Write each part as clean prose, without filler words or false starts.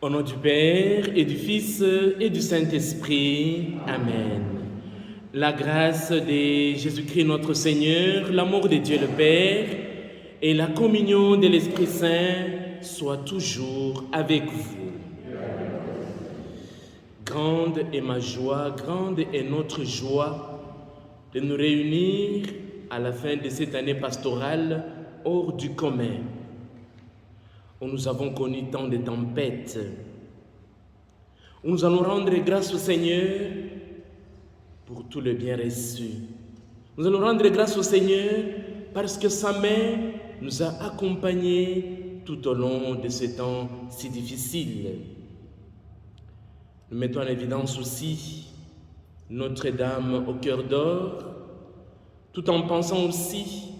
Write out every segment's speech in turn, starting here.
Au nom du Père et du Fils et du Saint-Esprit. Amen. La grâce de Jésus-Christ notre Seigneur, l'amour de Dieu le Père et la communion de l'Esprit Saint soient toujours avec vous. Grande est ma joie, grande est notre joie de nous réunir à la fin de cette année pastorale hors du commun, où nous avons connu tant de tempêtes, où nous allons rendre grâce au Seigneur pour tout le bien reçu. Nous allons rendre grâce au Seigneur parce que sa main nous a accompagnés tout au long de ce temps si difficile. Nous mettons en évidence aussi Notre-Dame au cœur d'or, tout en pensant aussi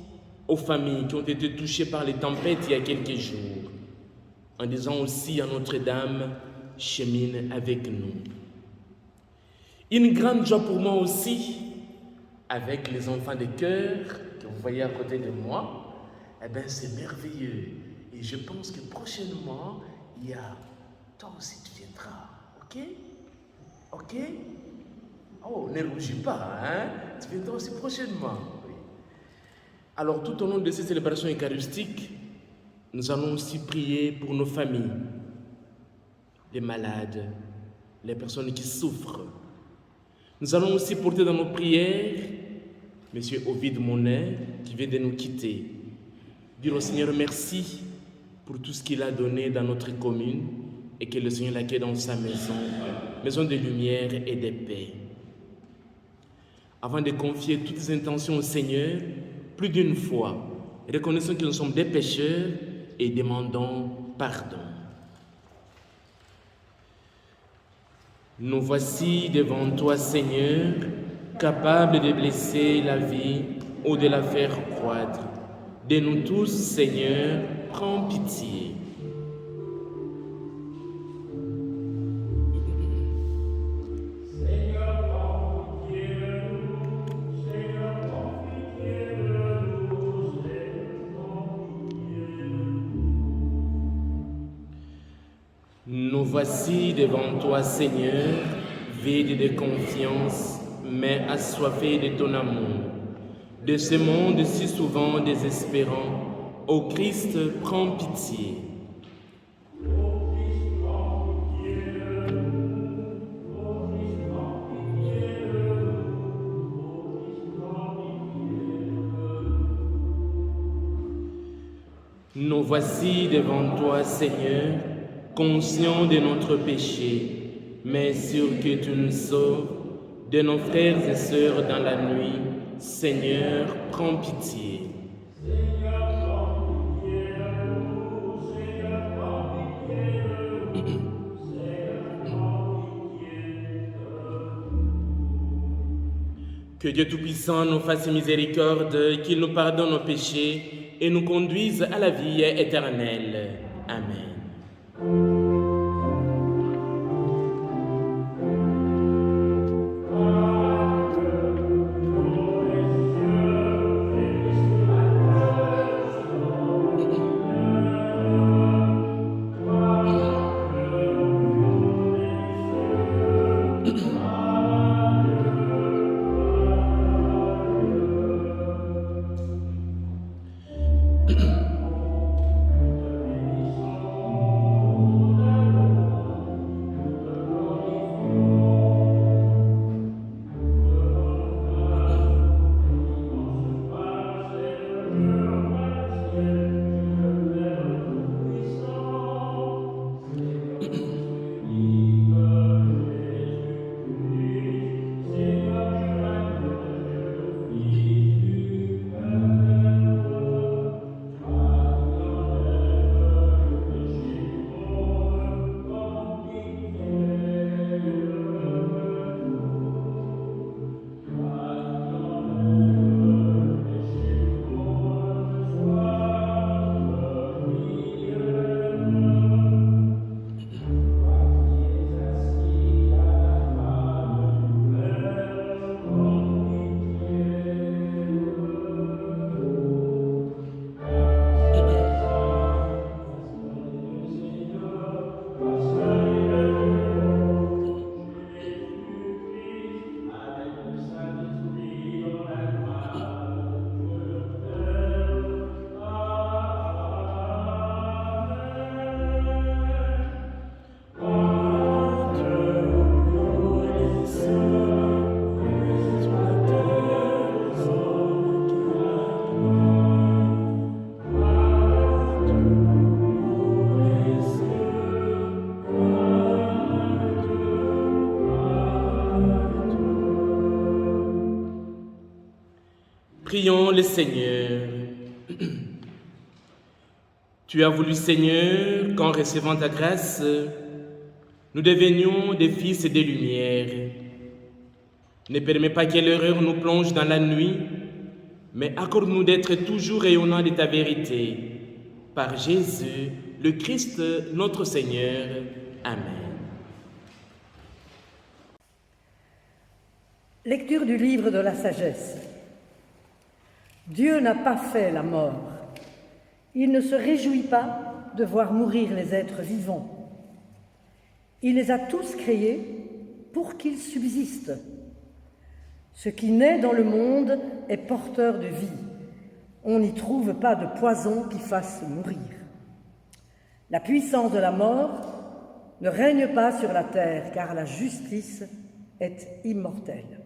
aux familles qui ont été touchées par les tempêtes il y a quelques jours, en disant aussi à Notre-Dame, chemine avec nous. Une grande joie pour moi aussi, avec les enfants de cœur que vous voyez à côté de moi, c'est merveilleux. Et je pense que prochainement, toi aussi tu viendras, ok? Ok? Oh, ne rougis pas, hein? Tu viendras aussi prochainement. Oui. Alors, tout au long de ces célébrations eucharistiques, nous allons aussi prier pour nos familles, les malades, les personnes qui souffrent. Nous allons aussi porter dans nos prières M. Ovide Monet, qui vient de nous quitter. Dire au Seigneur merci pour tout ce qu'il a donné dans notre commune et que le Seigneur l'accueille dans sa maison, maison de lumière et de paix. Avant de confier toutes les intentions au Seigneur, plus d'une fois, reconnaissons que nous sommes des pécheurs et demandons pardon. Nous voici devant toi, Seigneur, capables de blesser la vie ou de la faire croître. De nous tous, Seigneur, prends pitié. Nous voici devant toi, Seigneur, vides de confiance, mais assoiffés de ton amour. De ce monde si souvent désespérant, ô Christ, prends pitié. Nous voici devant toi, Seigneur, conscients de notre péché, mais sûrs que tu nous sauves de nos frères et sœurs dans la nuit. Seigneur, prends pitié. Que Dieu Tout-Puissant nous fasse miséricorde, qu'il nous pardonne nos péchés et nous conduise à la vie éternelle. Amen. Prions le Seigneur. Tu as voulu, Seigneur, qu'en recevant ta grâce, nous devenions des fils des lumières. Ne permets pas que l'erreur nous plonge dans la nuit, mais accorde-nous d'être toujours rayonnants de ta vérité. Par Jésus, le Christ, notre Seigneur. Amen. Lecture du livre de la sagesse. Dieu n'a pas fait la mort. Il ne se réjouit pas de voir mourir les êtres vivants. Il les a tous créés pour qu'ils subsistent. Ce qui naît dans le monde est porteur de vie. On n'y trouve pas de poison qui fasse mourir. La puissance de la mort ne règne pas sur la terre, car la justice est immortelle.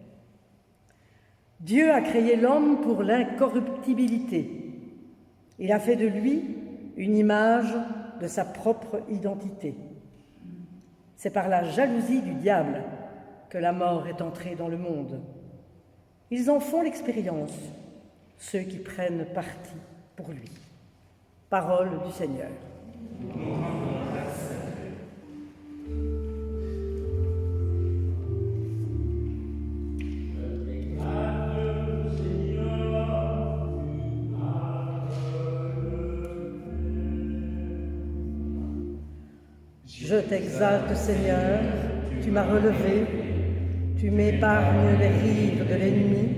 Dieu a créé l'homme pour l'incorruptibilité. Il a fait de lui une image de sa propre identité. C'est par la jalousie du diable que la mort est entrée dans le monde. Ils en font l'expérience, ceux qui prennent parti pour lui. Parole du Seigneur. Je t'exalte, Seigneur, tu m'as relevé, tu m'épargnes les rives de l'ennemi.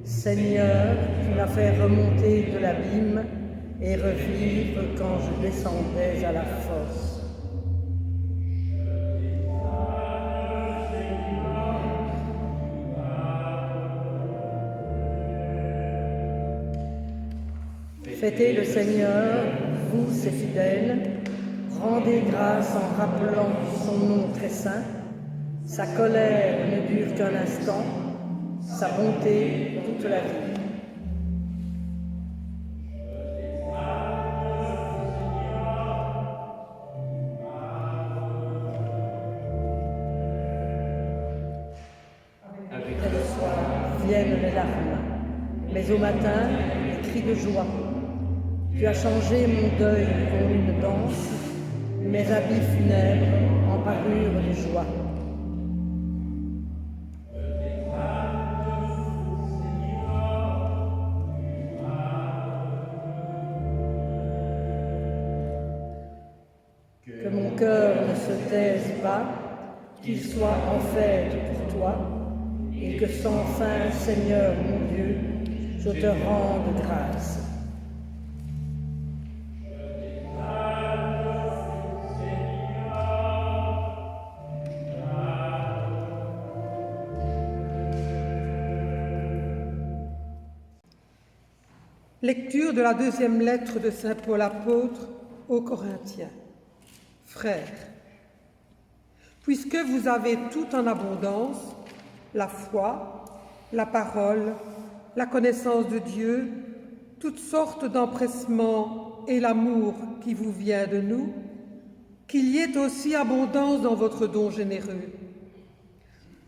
Seigneur, tu m'as fait remonter de l'abîme et revivre quand je descendais à la fosse. Fêtez le Seigneur, vous ses fidèles, rendez grâce en rappelant son nom très saint. Sa colère ne dure qu'un instant, sa bonté toute la vie. Et le soir viennent les larmes, mais au matin, les cris de joie. Tu as changé mon deuil en une danse, mes habits funèbres en parure de joie. cœur ne se taise pas, qu'il soit en fête pour toi, et que sans fin, Seigneur mon Dieu, je te rende grâce. Lecture de la deuxième lettre de saint Paul apôtre aux Corinthiens. Frères, puisque vous avez tout en abondance, la foi, la parole, la connaissance de Dieu, toutes sortes d'empressements et l'amour qui vous vient de nous, qu'il y ait aussi abondance dans votre don généreux.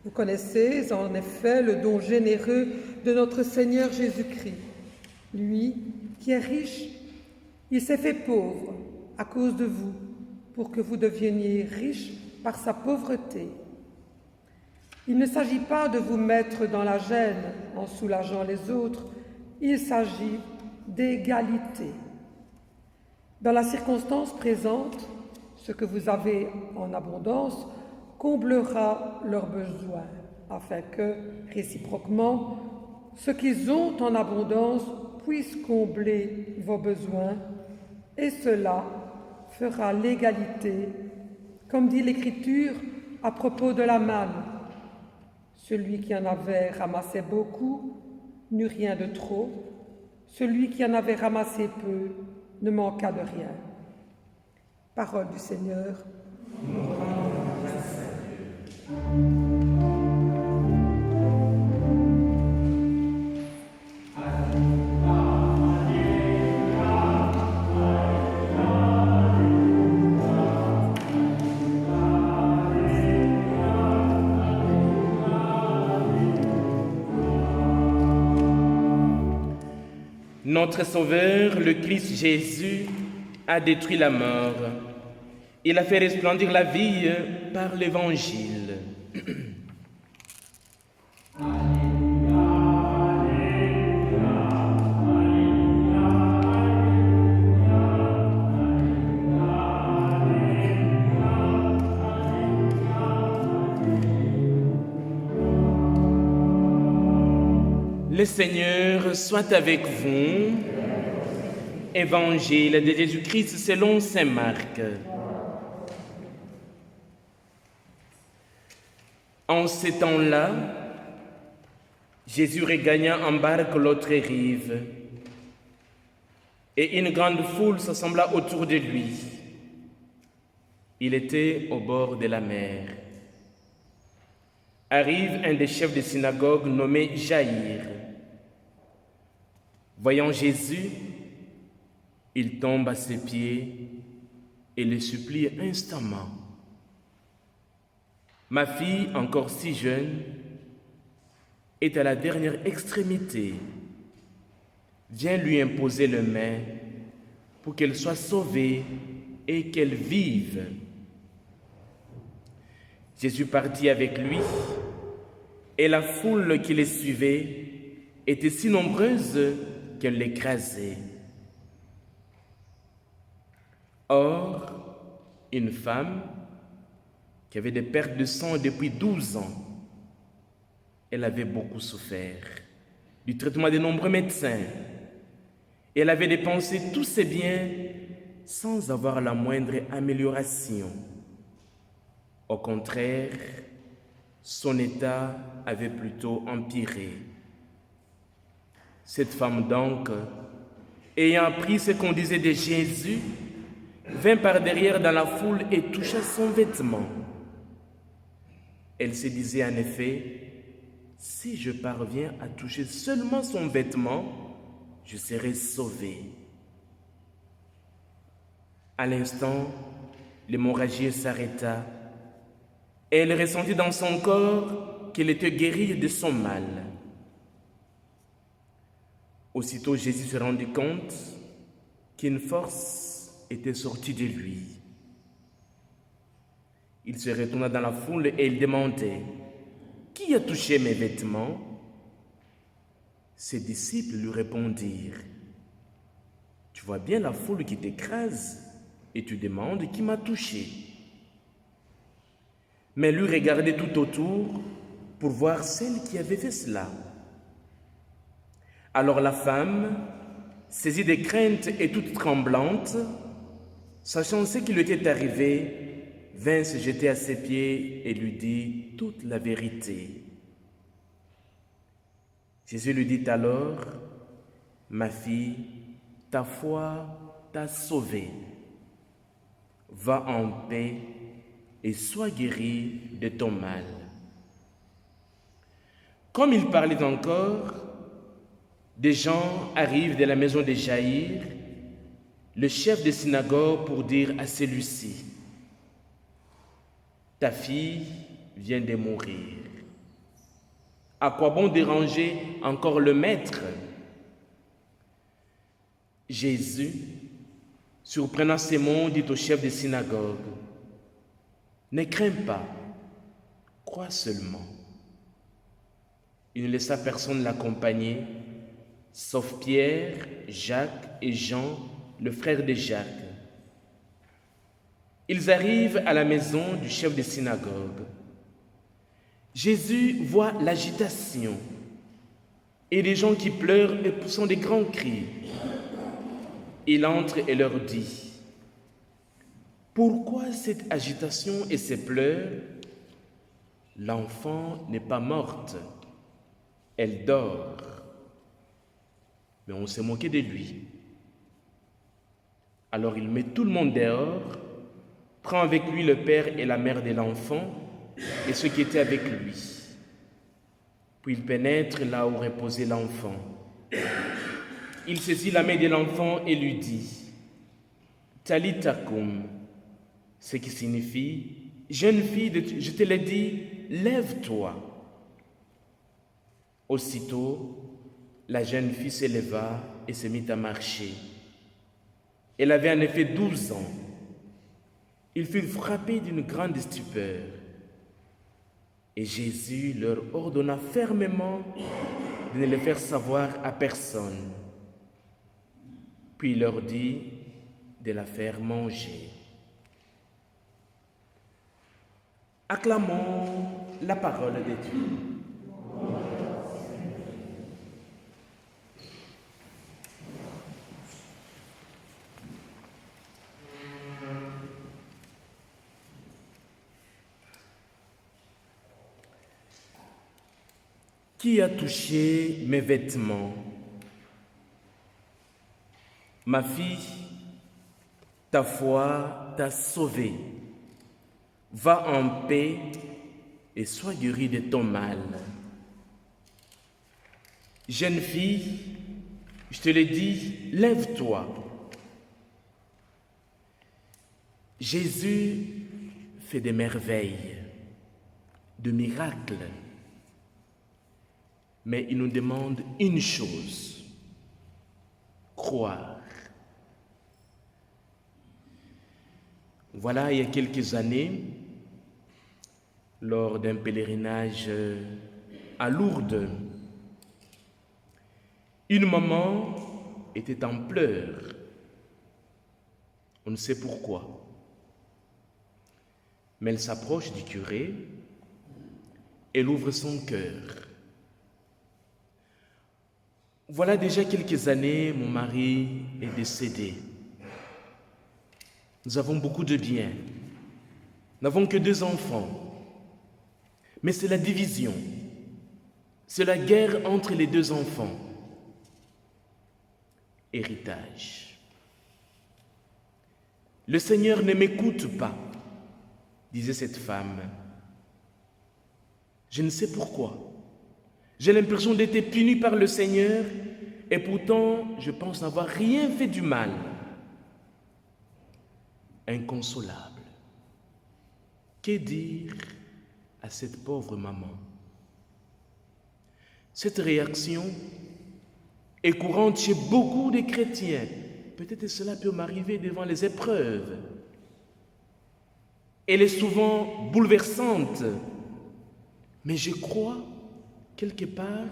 Vous connaissez en effet le don généreux de notre Seigneur Jésus-Christ. Lui, qui est riche, il s'est fait pauvre à cause de vous, pour que vous deveniez riches par sa pauvreté. Il ne s'agit pas de vous mettre dans la gêne en soulageant les autres, il s'agit d'égalité. Dans la circonstance présente, ce que vous avez en abondance comblera leurs besoins, afin que, réciproquement, ce qu'ils ont en abondance puisse combler vos besoins, et cela fera l'égalité, comme dit l'Écriture à propos de la manne. Celui qui en avait ramassé beaucoup n'eut rien de trop, celui qui en avait ramassé peu ne manqua de rien. Parole du Seigneur. Notre Sauveur, le Christ Jésus, a détruit la mort. Il a fait resplendir la vie par l'Évangile. Le Seigneur soit avec vous. Évangile de Jésus-Christ selon saint Marc. En ces temps-là, Jésus regagna en barque l'autre rive, et une grande foule s'assembla autour de lui. Il était au bord de la mer. Arrive un des chefs de synagogue nommé Jaïr. Voyant Jésus, il tombe à ses pieds et le supplie instamment. Ma fille, encore si jeune, est à la dernière extrémité. Viens lui imposer les mains pour qu'elle soit sauvée et qu'elle vive. Jésus partit avec lui, et la foule qui les suivait était si nombreuse qu'elle l'écrasait. Or, une femme qui avait des pertes de sang depuis 12 ans, elle avait beaucoup souffert du traitement de nombreux médecins. Elle avait dépensé tous ses biens sans avoir la moindre amélioration. Au contraire, son état avait plutôt empiré. Cette femme donc, ayant appris ce qu'on disait de Jésus, vint par derrière dans la foule et toucha son vêtement. Elle se disait en effet, si je parviens à toucher seulement son vêtement, je serai sauvée. À l'instant, l'hémorragie s'arrêta et elle ressentit dans son corps qu'elle était guérie de son mal. Aussitôt Jésus se rendit compte qu'une force était sortie de lui. Il se retourna dans la foule et il demandait « Qui a touché mes vêtements ?» Ses disciples lui répondirent « Tu vois bien la foule qui t'écrase et tu demandes qui m'a touché. » mais lui regardait tout autour pour voir celle qui avait fait cela. Alors la femme, saisie de crainte et toute tremblante, sachant ce qui lui était arrivé, vint se jeter à ses pieds et lui dit toute la vérité. Jésus lui dit alors, « Ma fille, ta foi t'a sauvée. Va en paix et sois guérie de ton mal. » Comme il parlait encore, des gens arrivent de la maison de Jaïr, le chef de synagogue, pour dire à celui-ci, « Ta fille vient de mourir. À quoi bon déranger encore le maître ?» Jésus, surprenant ces mots, dit au chef de synagogue, « Ne crains pas, crois seulement. » Il ne laissa personne l'accompagner, sauf Pierre, Jacques et Jean, le frère de Jacques. Ils arrivent à la maison du chef de synagogue. Jésus voit l'agitation et les gens qui pleurent et poussant des grands cris. Il entre et leur dit, « Pourquoi cette agitation et ces pleurs? L'enfant n'est pas morte, elle dort. » Mais on s'est moqué de lui. Alors il met tout le monde dehors, prend avec lui le père et la mère de l'enfant et ceux qui étaient avec lui. Puis il pénètre là où reposait l'enfant. Il saisit la main de l'enfant et lui dit, « Talitha koum », ce qui signifie, « Jeune fille, je te l'ai dit, lève-toi ». Aussitôt, la jeune fille se leva et se mit à marcher. Elle avait en effet 12 ans. Ils furent frappés d'une grande stupeur. Et Jésus leur ordonna fermement de ne le faire savoir à personne. Puis il leur dit de la faire manger. Acclamons la parole de Dieu. Qui a touché mes vêtements? Ma fille, ta foi t'a sauvée. Va en paix et sois guérie de ton mal. Jeune fille, je te l'ai dit, lève-toi. Jésus fait des merveilles, de miracles. Mais il nous demande une chose, croire. Voilà, il y a quelques années, lors d'un pèlerinage à Lourdes, une maman était en pleurs. On ne sait pourquoi. Mais elle s'approche du curé, elle ouvre son cœur. Voilà déjà quelques années, mon mari est décédé. Nous avons beaucoup de biens. Nous n'avons que 2 enfants. Mais c'est la division. C'est la guerre entre les 2 enfants. Héritage. Le Seigneur ne m'écoute pas, disait cette femme. Je ne sais pourquoi. J'ai l'impression d'être puni par le Seigneur et pourtant je pense n'avoir rien fait du mal. Inconsolable. Que dire à cette pauvre maman? Cette réaction est courante chez beaucoup de chrétiens. Peut-être cela peut m'arriver devant les épreuves. Elle est souvent bouleversante, mais je crois quelque part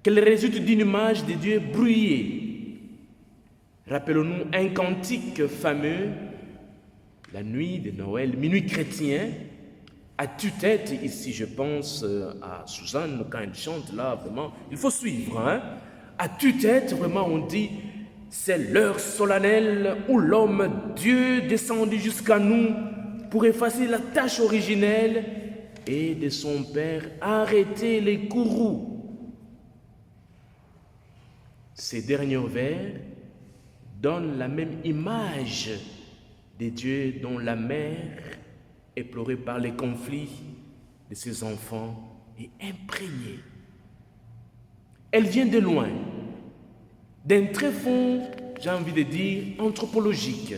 qu'elle résulte d'une image de Dieu brouillée. Rappelons-nous un cantique fameux, la nuit de Noël, minuit chrétien, À tue-tête, ici je pense à Suzanne quand elle chante là, vraiment, il faut suivre. Hein? À tue-tête, vraiment on dit, c'est l'heure solennelle où l'homme Dieu descendit jusqu'à nous pour effacer la tâche originelle et de son père arrêter les courroux. Ces derniers vers donnent la même image des dieux dont la mère, éplorée par les conflits de ses enfants, est imprégnée. Elle vient de loin, d'un très fond, j'ai envie de dire, anthropologique.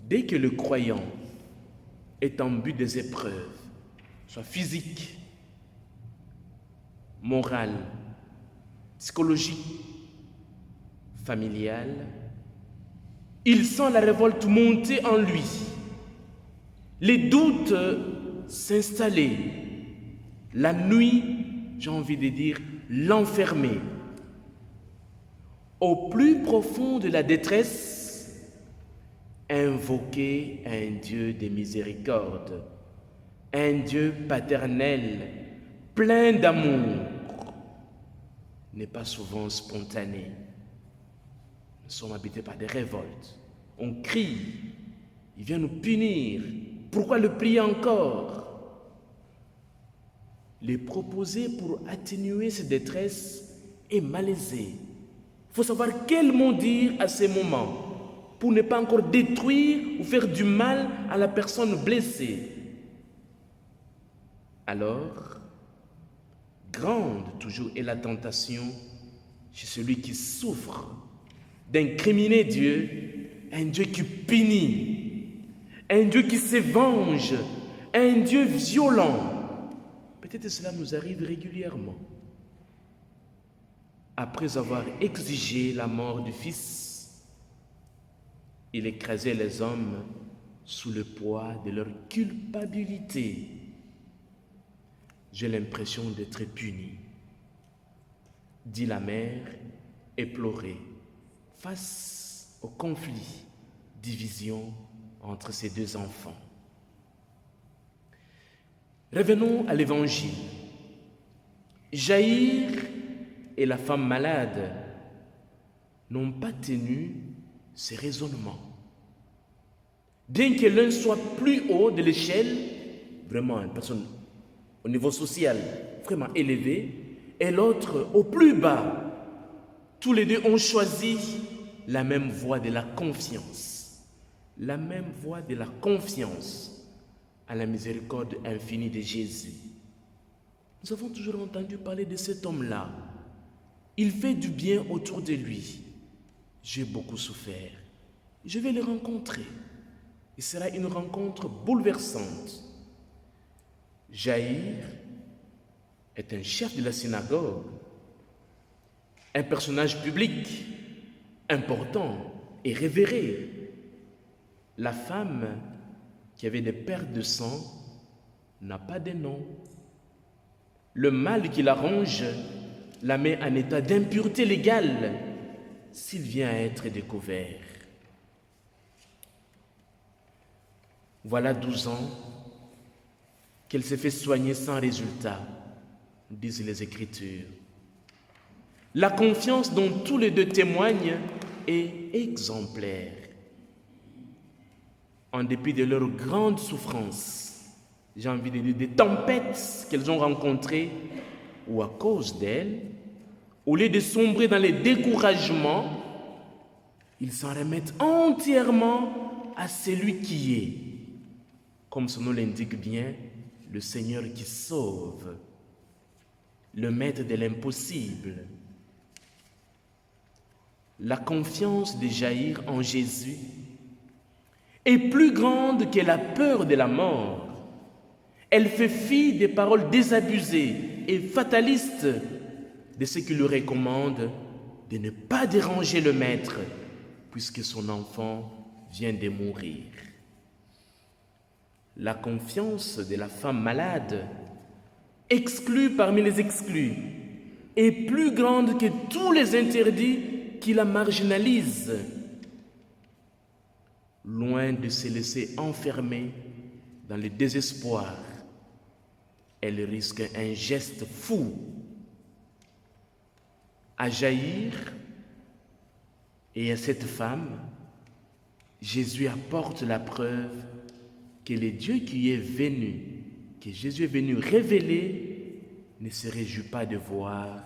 Dès que le croyant est en but des épreuves, soit physiques, morales, psychologiques, familiales, il sent la révolte monter en lui, les doutes s'installer, la nuit, j'ai envie de dire, l'enfermer. Au plus profond de la détresse, invoquer un Dieu de miséricorde, un Dieu paternel, plein d'amour, n'est pas souvent spontané. Nous sommes habités par des révoltes. On crie, il vient nous punir. Pourquoi le prier encore? Les proposer pour atténuer cette détresse est malaisé. Il faut savoir quel mot dire à ces moments pour ne pas encore détruire ou faire du mal à la personne blessée. Alors, grande toujours est la tentation chez celui qui souffre d'incriminer Dieu, un Dieu qui punit, un Dieu qui se venge, un Dieu violent. Peut-être cela nous arrive régulièrement. Après avoir exigé la mort du Fils, il écrasait les hommes sous le poids de leur culpabilité. J'ai l'impression d'être puni, dit la mère éplorée, face au conflit, division entre ses deux enfants. Revenons à l'Évangile. Jaïr et la femme malade n'ont pas tenu ces raisonnements. Bien que l'un soit plus haut de l'échelle, vraiment une personne au niveau social vraiment élevé, et l'autre au plus bas, tous les deux ont choisi la même voie de la confiance. La même voie de la confiance à la miséricorde infinie de Jésus. Nous avons toujours entendu parler de cet homme-là. Il fait du bien autour de lui. J'ai beaucoup souffert. Je vais le rencontrer. Et ce sera une rencontre bouleversante. Jaïr est un chef de la synagogue, un personnage public important et révéré. La femme qui avait des pertes de sang n'a pas de nom. Le mal qui l'arrange la met en état d'impureté légale s'il vient à être découvert. Voilà 12 ans qu'elle s'est fait soigner sans résultat, disent les Écritures. La confiance dont tous les deux témoignent est exemplaire. En dépit de leur grande souffrance, j'ai envie de dire des tempêtes qu'elles ont rencontrées, ou à cause d'elles, au lieu de sombrer dans les découragements, ils s'en remettent entièrement à celui qui est, comme son nom l'indique bien, le Seigneur qui sauve, le maître de l'impossible. La confiance de Jaïr en Jésus est plus grande que la peur de la mort. Elle fait fi des paroles désabusées et fatalistes de ceux qui lui recommandent de ne pas déranger le maître puisque son enfant vient de mourir. La confiance de la femme malade, exclue parmi les exclus, est plus grande que tous les interdits qui la marginalisent. Loin de se laisser enfermer dans le désespoir, elle risque un geste fou. À Jaïr et à cette femme, Jésus apporte la preuve que le Dieu qui est venu, que Jésus est venu révéler, ne se réjouit pas de voir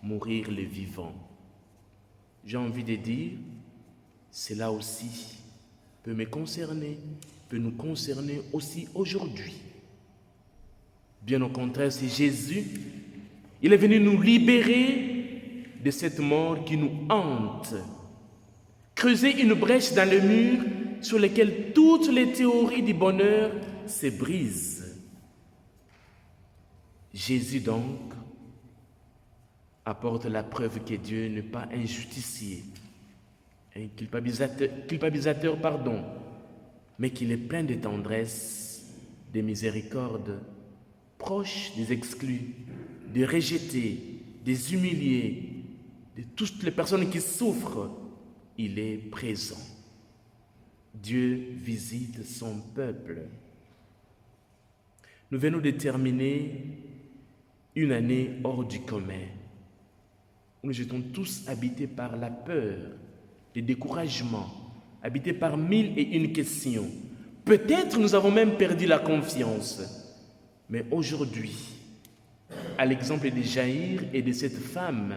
mourir les vivants. J'ai envie de dire, cela aussi peut me concerner, peut nous concerner aussi aujourd'hui. Bien au contraire, c'est Jésus, il est venu nous libérer de cette mort qui nous hante, creuser une brèche dans le mur sur lequel toutes les théories du bonheur se brisent. Jésus donc apporte la preuve que Dieu n'est pas un justicier, un culpabilisateur, mais qu'il est plein de tendresse, de miséricorde, proche des exclus, des rejetés, des humiliés, de toutes les personnes qui souffrent. Il est présent. Dieu visite son peuple. Nous venons de terminer une année hors du commun. Nous étions tous habités par la peur, le découragement, habités par 1001 questions. Peut-être nous avons même perdu la confiance. Mais aujourd'hui, à l'exemple de Jaïr et de cette femme,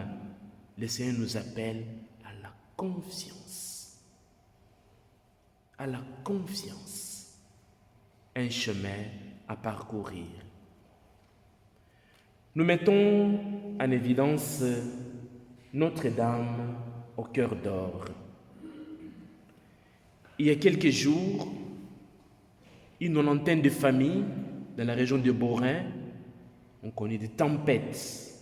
le Seigneur nous appelle à la confiance. À la confiance. Un chemin à parcourir. Nous mettons en évidence Notre-Dame au cœur d'or. Il y a quelques jours, une 90 de familles dans la région de Borin ont connu des tempêtes.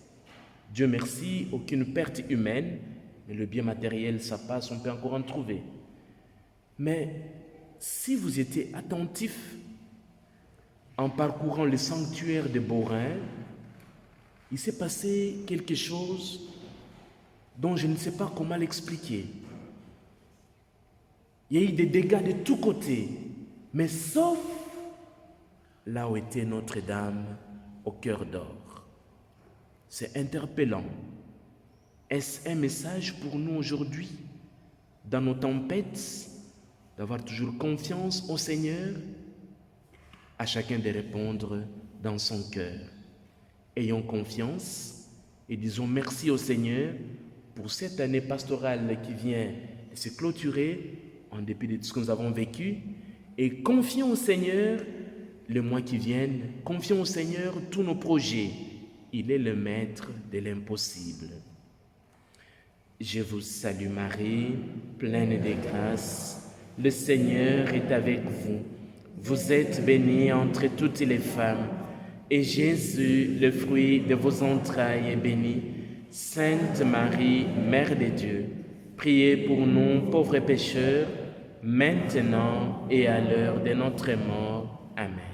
Dieu merci, aucune perte humaine, mais le bien matériel, ça passe, on peut encore en trouver. Mais si vous étiez attentif en parcourant le sanctuaire de Borin, il s'est passé quelque chose dont je ne sais pas comment l'expliquer. Il y a eu des dégâts de tous côtés, mais sauf là où était Notre-Dame au cœur d'or. C'est interpellant. Est-ce un message pour nous aujourd'hui, dans nos tempêtes, d'avoir toujours confiance au Seigneur? À chacun de répondre dans son cœur. Ayons confiance et disons merci au Seigneur pour cette année pastorale qui vient de se clôturer en dépit de tout ce que nous avons vécu, et confions au Seigneur les mois qui viennent, confions au Seigneur tous nos projets. Il est le maître de l'impossible. Je vous salue Marie, pleine de grâce, le Seigneur est avec vous. Vous êtes bénie entre toutes les femmes, et Jésus, le fruit de vos entrailles, est béni. Sainte Marie, Mère de Dieu, priez pour nous pauvres pécheurs, maintenant et à l'heure de notre mort. Amen.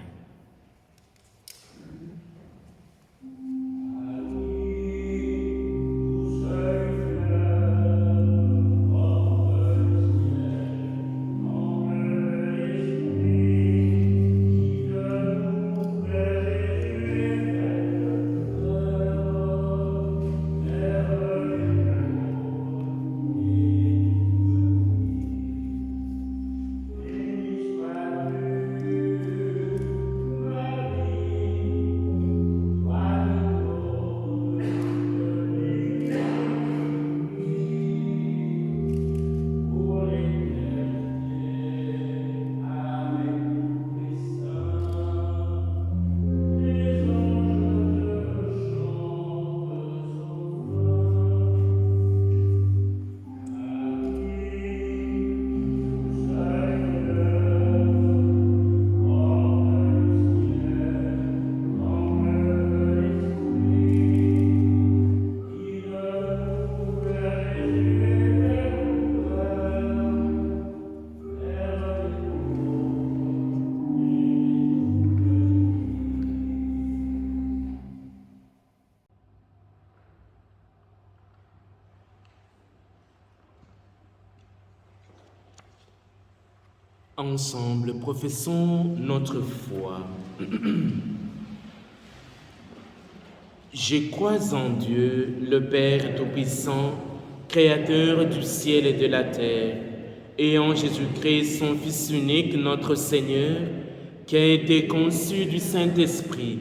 Ensemble, professons notre foi. Je crois en Dieu, le Père Tout-Puissant, Créateur du ciel et de la terre, et en Jésus-Christ, son Fils unique, notre Seigneur, qui a été conçu du Saint-Esprit,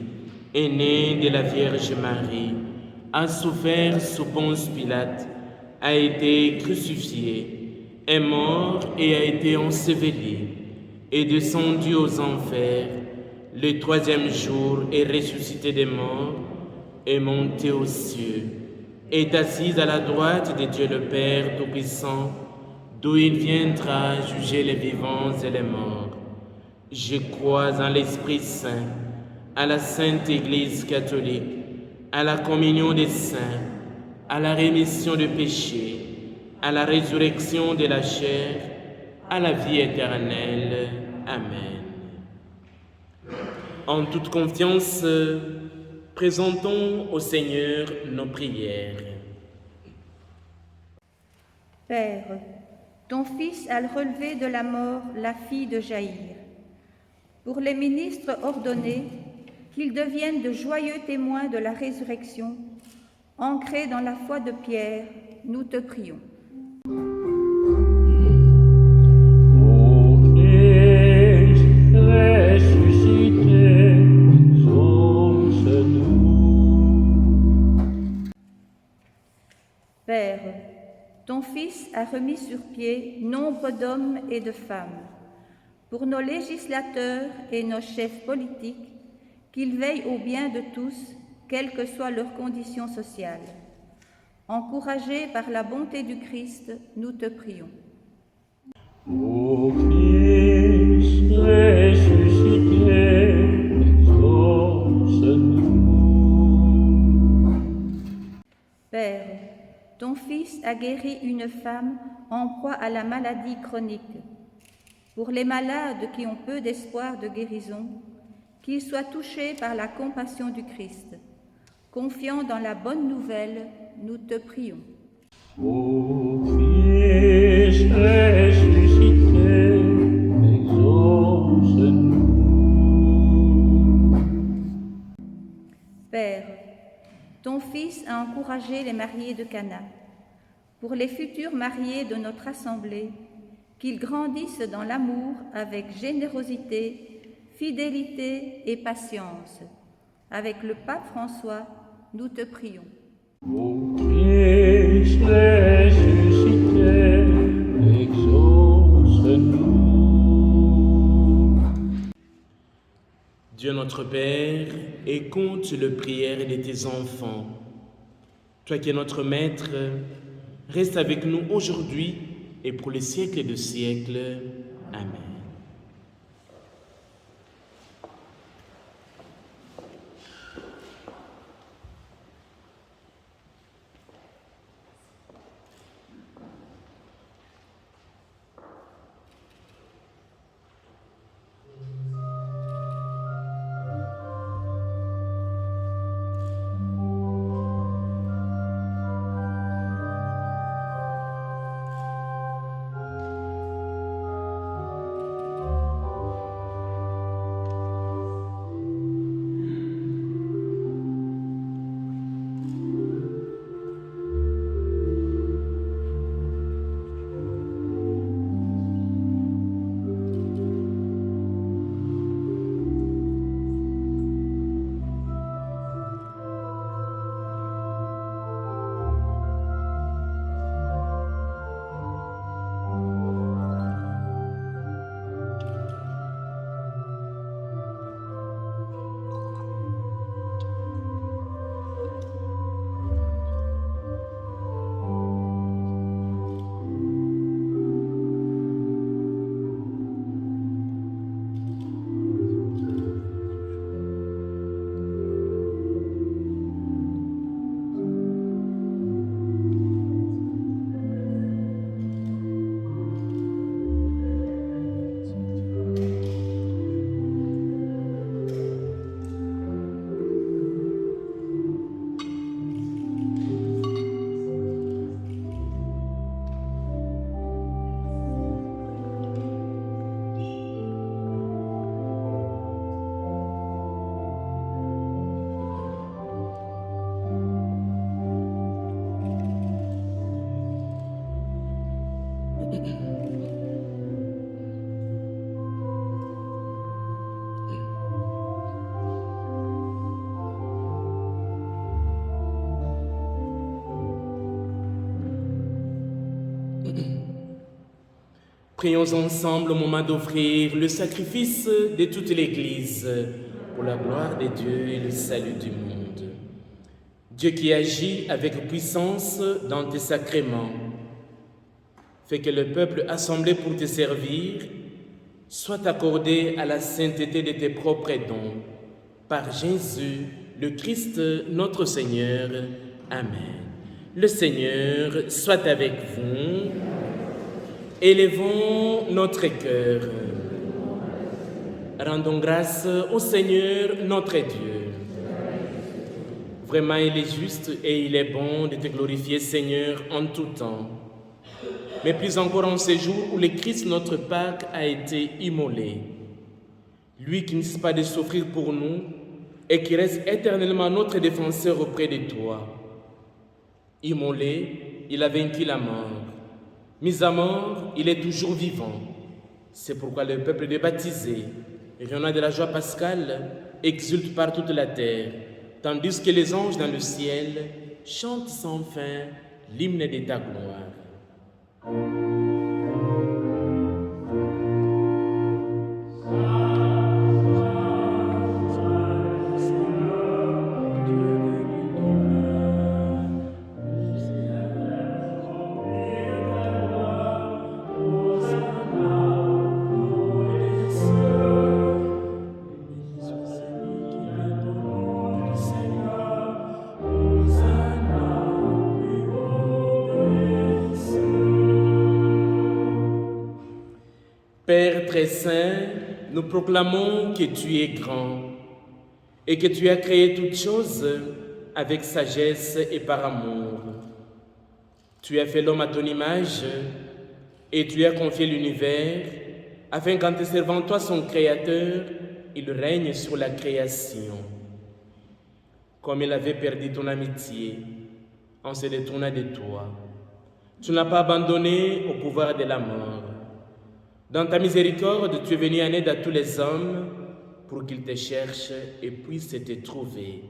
est né de la Vierge Marie, a souffert sous Ponce Pilate, a été crucifié, est mort et a été enseveli, est descendu aux enfers, le troisième jour est ressuscité des morts, est monté aux cieux, est assis à la droite de Dieu le Père Tout-Puissant, d'où il viendra juger les vivants et les morts. Je crois en l'Esprit Saint, à la Sainte Église catholique, à la communion des saints, à la rémission des péchés, à la résurrection de la chair, à la vie éternelle. Amen. En toute confiance, présentons au Seigneur nos prières. Père, ton Fils a relevé de la mort la fille de Jaïr. Pour les ministres ordonnés, qu'ils deviennent de joyeux témoins de la résurrection, ancrés dans la foi de Pierre, nous te prions. Ô Christ ressuscité, sauve-nous. Père, ton Fils a remis sur pied nombre d'hommes et de femmes. Pour nos législateurs et nos chefs politiques, qu'ils veillent au bien de tous, quelle que soit leur condition sociale. Encouragés par la bonté du Christ, nous te prions. Ô Christ ressuscité, exauce-nous. Père, ton Fils a guéri une femme en proie à la maladie chronique. Pour les malades qui ont peu d'espoir de guérison, qu'ils soient touchés par la compassion du Christ. Confiants dans la bonne nouvelle, nous te prions. Ô Christ ressuscité, exauce-nous. Père, ton Fils a encouragé les mariés de Cana. Pour les futurs mariés de notre assemblée, qu'ils grandissent dans l'amour avec générosité, fidélité et patience. Avec le pape François, nous te prions. Ô Christ ressuscité, exauce-nous. Dieu notre Père, écoute le prière de tes enfants. Toi qui es notre Maître, reste avec nous aujourd'hui et pour les siècles des siècles. Amen. Prions ensemble au moment d'offrir le sacrifice de toute l'Église pour la gloire de Dieu et le salut du monde. Dieu qui agit avec puissance dans tes sacrements, fais que le peuple assemblé pour te servir soit accordé à la sainteté de tes propres dons. Par Jésus, le Christ, notre Seigneur. Amen. Le Seigneur soit avec vous. Élevons notre cœur. Rendons grâce au Seigneur notre Dieu. Vraiment, il est juste et il est bon de te glorifier, Seigneur, en tout temps. Mais plus encore en ces jours où le Christ, notre Pâque, a été immolé. Lui qui ne cesse pas de souffrir pour nous et qui reste éternellement notre défenseur auprès de toi. Immolé, il a vaincu la mort. Mis à mort, il est toujours vivant. C'est pourquoi le peuple de baptisés, rayonnant de la joie pascale, exulte par toute la terre, tandis que les anges dans le ciel chantent sans fin l'hymne de ta gloire. Père très saint, nous proclamons que tu es grand et que tu as créé toutes choses avec sagesse et par amour. Tu as fait l'homme à ton image et tu lui as confié l'univers afin qu'en te servant toi, son Créateur, il règne sur la création. Comme il avait perdu ton amitié en se détournant de toi, tu n'as pas abandonné au pouvoir de la mort. Dans ta miséricorde, tu es venu en aide à tous les hommes pour qu'ils te cherchent et puissent te trouver.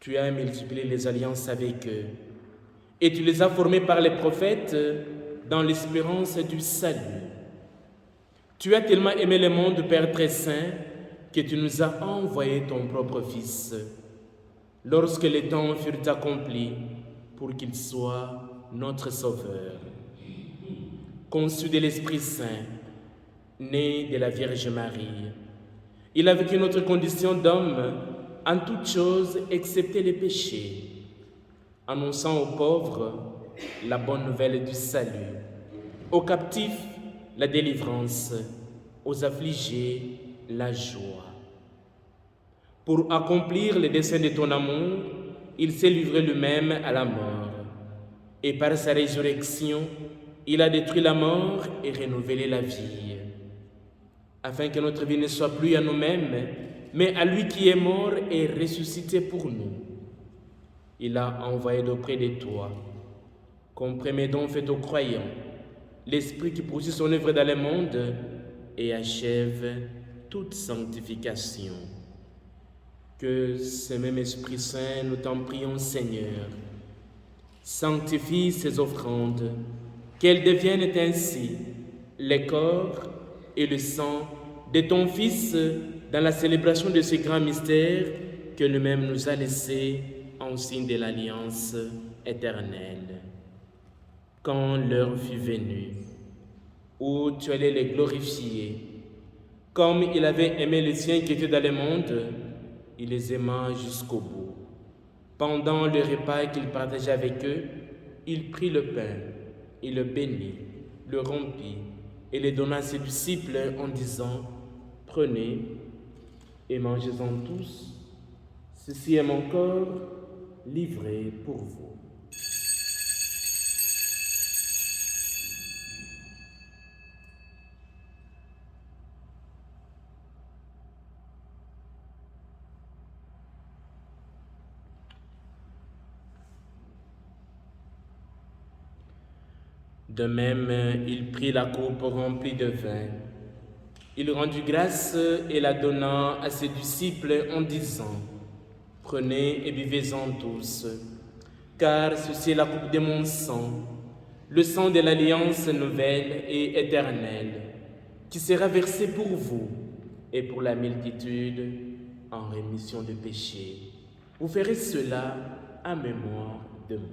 Tu as multiplié les alliances avec eux et tu les as formés par les prophètes dans l'espérance du salut. Tu as tellement aimé le monde, Père très saint, que tu nous as envoyé ton propre Fils, lorsque les temps furent accomplis, pour qu'il soit notre Sauveur. Conçu de l'Esprit Saint, né de la Vierge Marie. Il a vécu notre condition d'homme en toutes choses excepté les péchés, annonçant aux pauvres la bonne nouvelle du salut, aux captifs la délivrance, aux affligés la joie. Pour accomplir les desseins de ton amour, il s'est livré lui-même à la mort, et par sa résurrection, il a détruit la mort et renouvelé la vie, afin que notre vie ne soit plus à nous-mêmes, mais à lui qui est mort et ressuscité pour nous. Il a envoyé d'auprès de toi, comme premier don fait aux croyants, l'Esprit qui poursuit son œuvre dans le monde et achève toute sanctification. Que ce même Esprit Saint, nous t'en prions, Seigneur, sanctifie ces offrandes, qu'elles deviennent ainsi le corps et le sang de ton Fils dans la célébration de ce grand mystère que lui-même nous a laissé en signe de l'alliance éternelle. Quand l'heure fut venue, où tu allais les glorifier, comme il avait aimé les siens qui étaient dans le monde, il les aima jusqu'au bout. Pendant le repas qu'il partageait avec eux, il prit le pain, il le bénit, le rompit et le donna à ses disciples en disant : « Prenez et mangez-en tous, ceci est mon corps livré pour vous. » De même, il prit la coupe remplie de vin. Il rendit grâce et la donna à ses disciples en disant, « Prenez et buvez-en tous, car ceci est la coupe de mon sang, le sang de l'alliance nouvelle et éternelle, qui sera versé pour vous et pour la multitude en rémission de péchés. Vous ferez cela en mémoire de moi. »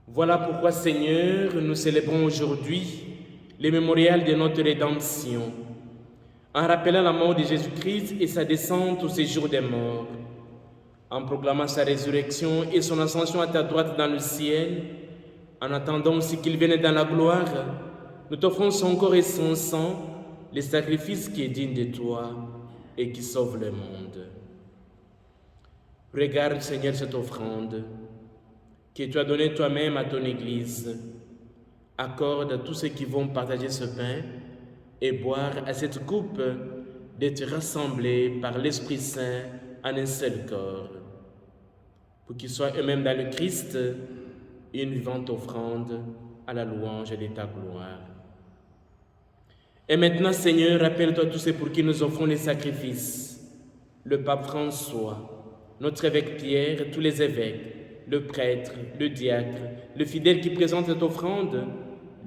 Voilà pourquoi, Seigneur, nous célébrons aujourd'hui le mémorial de notre rédemption, en rappelant la mort de Jésus-Christ et sa descente au séjour des morts, en proclamant sa résurrection et son ascension à ta droite dans le ciel, en attendant aussi qu'il vienne dans la gloire, nous t'offrons son corps et son sang, le sacrifice qui est digne de toi et qui sauve le monde. Regarde, Seigneur, cette offrande que tu as donnée toi-même à ton Église. Accorde à tous ceux qui vont partager ce pain et boire à cette coupe d'être rassemblés par l'Esprit Saint en un seul corps, pour qu'ils soient eux-mêmes dans le Christ une vivante offrande à la louange de ta gloire. Et maintenant, Seigneur, rappelle-toi tous ceux pour qui nous offrons les sacrifices, le pape François, notre évêque Pierre, tous les évêques, le prêtre, le diacre, le fidèle qui présente cette offrande,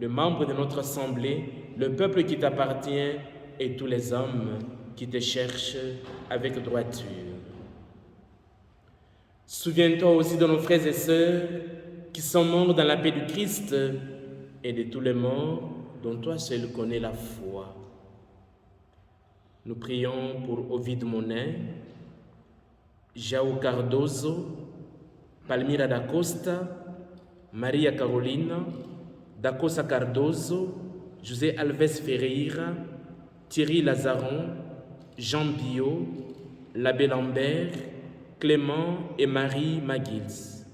le membre de notre assemblée, le peuple qui t'appartient et tous les hommes qui te cherchent avec droiture. Souviens-toi aussi de nos frères et sœurs qui sont morts dans la paix du Christ et de tous les morts dont toi seul connais la foi. Nous prions pour Ovid Monin, João Cardoso, Palmira da Costa, Maria Carolina, da Costa Cardoso, José Alves Ferreira, Thierry Lazaron, Jean Biot, l'abbé Lambert, Clément et Marie Maguils.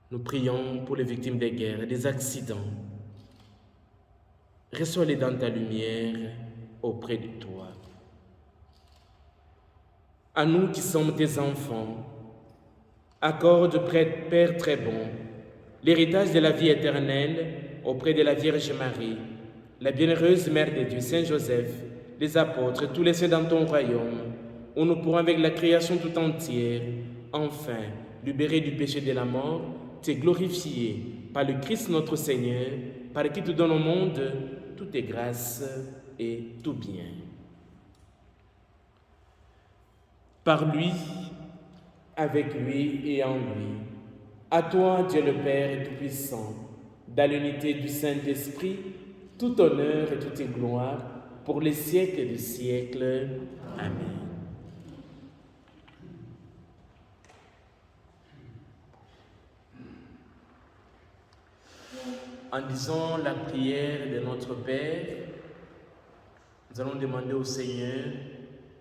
Nous prions pour les victimes des guerres et des accidents. Reçois-les dans ta lumière auprès de toi. À nous qui sommes tes enfants, accorde, Père très bon, l'héritage de la vie éternelle auprès de la Vierge Marie, la bienheureuse Mère de Dieu, Saint Joseph, les apôtres, tous les saints dans ton royaume, où nous pourrons avec la création tout entière, enfin, libérés du péché de la mort, te glorifier par le Christ notre Seigneur, par qui tu donnes au monde toutes tes grâces et tout bien. Par lui, avec lui et en lui. À toi, Dieu le Père Tout-Puissant, dans l'unité du Saint-Esprit, tout honneur et toute gloire pour les siècles des siècles. Amen. En disant la prière de notre Père, nous allons demander au Seigneur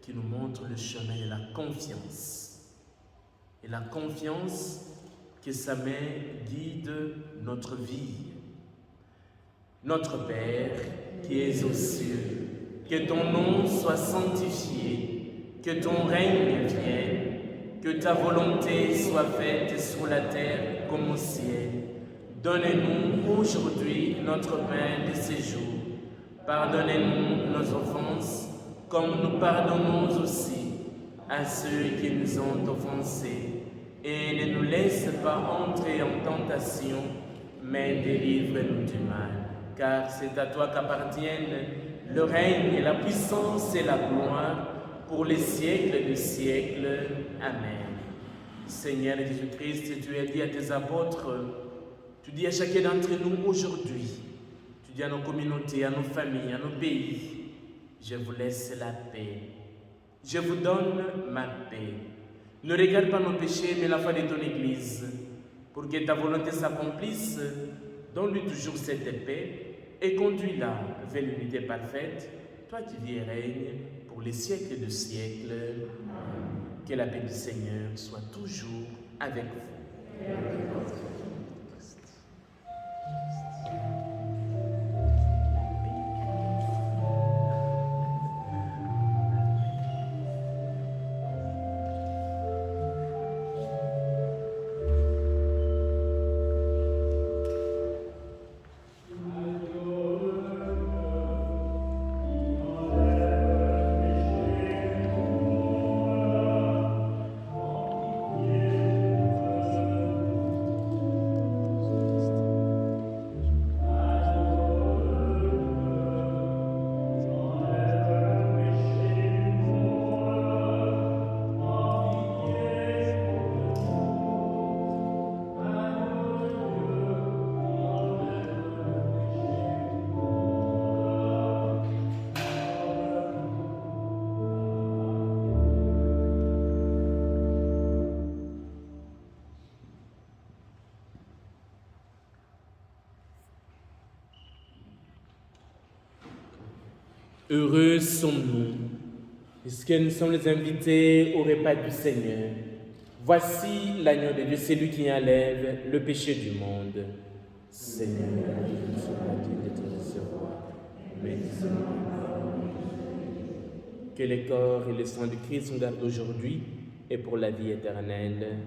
qui nous montre le chemin de la confiance. Et la confiance que sa main guide notre vie. Notre Père qui es aux cieux, que ton nom soit sanctifié, que ton règne vienne, que ta volonté soit faite sur la terre comme au ciel. Donne-nous aujourd'hui notre pain de ce jour. Pardonnez-nous nos offenses, comme nous pardonnons aussi à ceux qui nous ont offensés. Et ne nous laisse pas entrer en tentation, mais délivre-nous du mal. Car c'est à toi qu'appartiennent le règne et la puissance et la gloire pour les siècles des siècles. Amen. Seigneur Jésus-Christ, tu as dit à tes apôtres, tu dis à chacun d'entre nous aujourd'hui, tu dis à nos communautés, à nos familles, à nos pays, je vous laisse la paix. Je vous donne ma paix. Ne regarde pas nos péchés, mais la foi de ton Église, pour que ta volonté s'accomplisse. Donne-lui toujours cette paix et conduis-la vers l'unité parfaite, toi qui vis et règnes pour les siècles de siècles. Que la paix du Seigneur soit toujours avec vous. Heureux sommes-nous, puisque nous sommes les invités au repas du Seigneur. Voici l'agneau de Dieu, c'est lui qui enlève le péché du monde. Seigneur, je ne suis pas digne de te recevoir, mais dis-moi. Que les corps et le sang du Christ nous gardent aujourd'hui et pour la vie éternelle.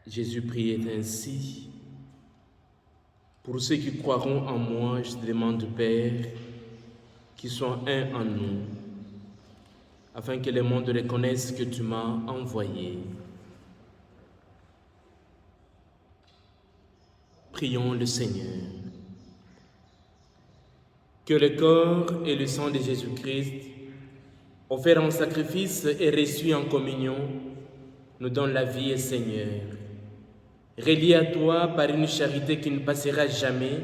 Jésus priait ainsi. Pour ceux qui croiront en moi, je te demande, Père, qu'ils soient un en nous, afin que le monde reconnaisse que tu m'as envoyé. Prions le Seigneur. Que le corps et le sang de Jésus-Christ, offerts en sacrifice et reçus en communion, nous donnent la vie, Seigneur. Reliés à toi par une charité qui ne passera jamais,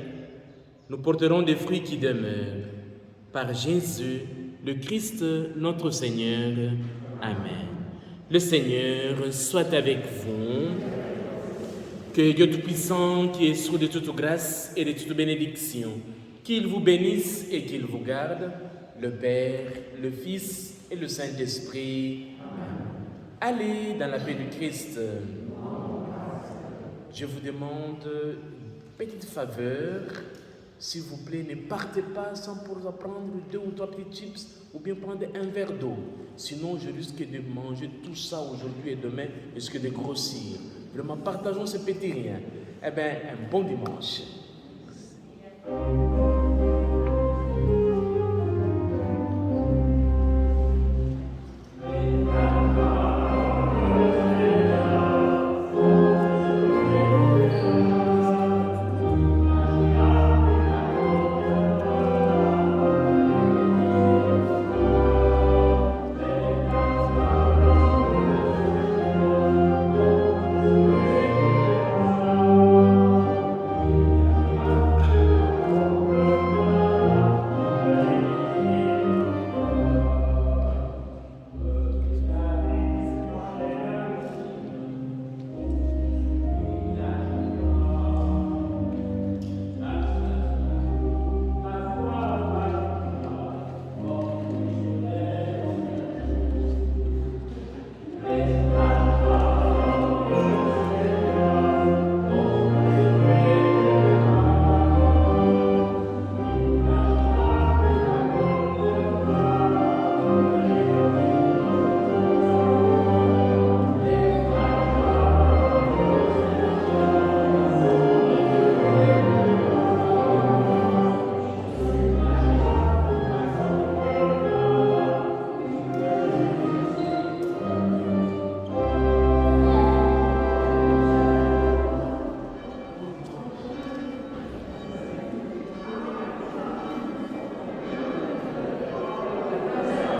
nous porterons des fruits qui demeurent. Par Jésus, le Christ, notre Seigneur. Amen. Le Seigneur soit avec vous. Que Dieu Tout-Puissant, qui est sourd de toute grâce et de toute bénédiction, qu'il vous bénisse et qu'il vous garde, le Père, le Fils et le Saint-Esprit. Allez dans la paix du Christ. Je vous demande une petite faveur. S'il vous plaît, ne partez pas sans pour prendre 2 ou 3 petits chips ou bien prendre un verre d'eau. Sinon, je risque de manger tout ça aujourd'hui et demain, je risque de grossir. Vraiment, partageons ce petit rien. Eh bien, un bon dimanche.